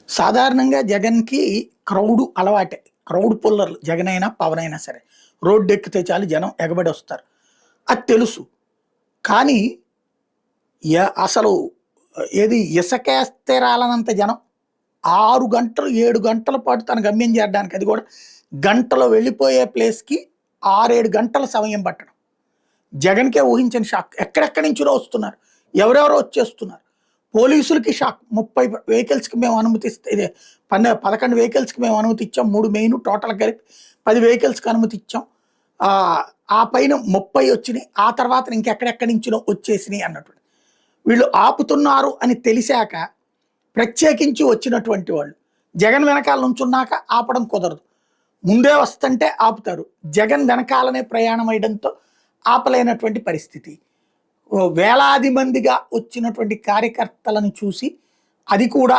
సాధారణంగా జగన్‌కి క్రౌడ్ అలవాటే. క్రౌడ్ పుల్లర్లు జగన్ అయినా, పవన్ అయినా సరే. రోడ్డెక్కితే చాలు జనం ఎగబడొస్తారు. అది తెలుసు. కానీ అసలు ఏది ఇసకేస్తే రాలనంత జనం 6 గంటలు, 7 గంటల పాటు తన గమ్యం చేరడానికి అది కూడా గంటలో వెళ్ళిపోయే ప్లేస్‌కి 6, 7 గంటల సమయం పట్టడం. జగన్‌కే ఊహించని షాక్. ఎక్కడెక్కడి నుంచో వస్తున్నారు. ఎవరెవరో వచ్చేస్తున్నారు. పోలీసులకి షాక్. 30 వెహికల్స్‌కి మేము అనుమతిస్తే ఇదే 11 వెహికల్స్‌కి మేము అనుమతి ఇచ్చాం. 3 మెయిన్ టోటల్ కలిపి 10 వెహికల్స్‌కి అనుమతి ఇచ్చాం. ఆ పైన 30 వచ్చినాయి. ఆ తర్వాత ఇంకెక్కడెక్కడి నుంచో వచ్చేసినాయి అన్నట్టు. వీళ్ళు ఆపుతున్నారు అని తెలిసాక ప్రత్యేకించి వచ్చినటువంటి వాళ్ళు. జగన్ వెనకాల నుంచున్నాక ఆపడం కుదరదు. ముందే వస్తుంటే ఆపుతారు. జగన్ వెనకాలనే ప్రయాణం అయ్యడంతో ఆపలేనటువంటి పరిస్థితి. వేలాది మందిగా వచ్చినటువంటి కార్యకర్తలను చూసి అది కూడా